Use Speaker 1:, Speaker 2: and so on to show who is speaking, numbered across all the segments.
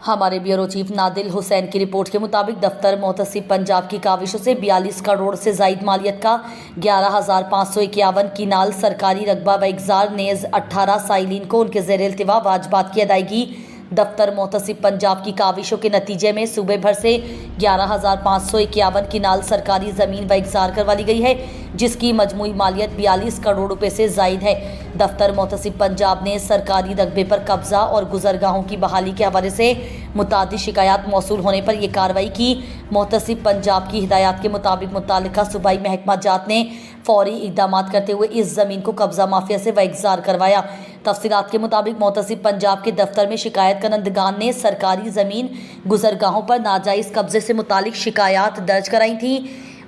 Speaker 1: हमारे bureau chief नादिल Hussain की report के मुताबिक दफ्तर मोहतसिब पंजाब की काविशों से 42 करोड़ से जायद मालियत का 11,551 किनाल सरकारी रकबा व इगजार नेज़ 18 साइलिन को उनके ज़ेर इल्तिवा वाजबात की अदायगी दफ्तर मोहतसिब पंजाब की काविशों के नतीजे में सूबे भर से 11,551 किनाल सरकारी ज़मीन व इगजार करवा ली गई है, जिसकी मजमूई मालियत 42 करोड़ रुपए से जायद है। दफ्तर मोहतसिब पंजाब ने सरकारी रकबे पर कब्जा और गुजरगाहों की बहाली के हवाले से मुतादिद शिकायत मौसूल होने पर यह कार्रवाई की। मोहतसिब पंजाब की हिदायत के मुताबिक मुतालिका सूबाई महकमा जात ने फौरी इक़दाम करते हुए इस ज़मीन को कब्जा माफिया से वइगजार करवाया। तफसीलात के मुताबिक मोहतसिब पंजाब के दफ्तर में शिकायत करंदगान ने सरकारी ज़मीन गुजरगाहों पर नाजायज़ कब्जे से मुतालिक शिकायत दर्ज कराई थी।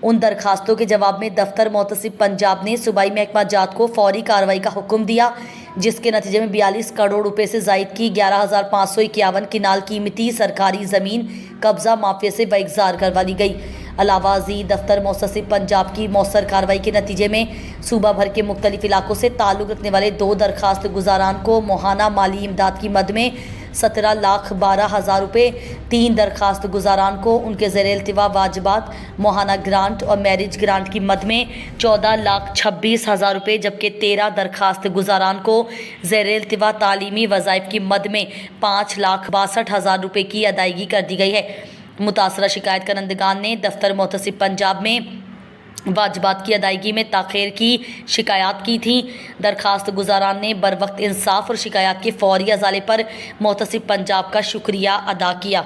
Speaker 1: उन दरखास्तों के जवाब में दफ्तर मोहतसिब पंजाब ने सूबाई महकमा जात को फौरी कार्रवाई का हुक्म दिया, जिसके नतीजे में 42 करोड़ रुपए से जायद की 11,551 किनाल कीमती सरकारी ज़मीन कब्जा माफिया से वइगजार करवा ली गई। अलावा अजीज दफ्तर मोहतसिब पंजाब की मौसर कार्रवाई के नतीजे में सूबा भर के मुख्तलिफ इलाकों से ताल्लुक़ रखने वाले 2 दरखास्त गुजारान को मोहाना माली इमदाद की मद में 17,12,000 रुपये, 3 दरखास्त गुजारान को उनके ज़ेर इल्तिवा वाजबात मोहाना ग्रांट और मैरिज ग्रांट की मद में 14,26,000 रुपये, जबकि 13 दरखास्त गुजारान को ज़ेर इल्तिवा तालीमी वज़ाइफ की मद में 5,62,000 रुपये की अदायगी कर दी गई है। मुतासरा शिकायत करंदगान ने दफ्तर मोहतसिब पंजाब में वाजबात की अदायगी में ताख़ीर की शिकायत की थी। दरखास्त गुजारान ने बरवक्त इंसाफ और शिकायत के फौरी अजाले पर मोहतसिब पंजाब का शुक्रिया अदा किया।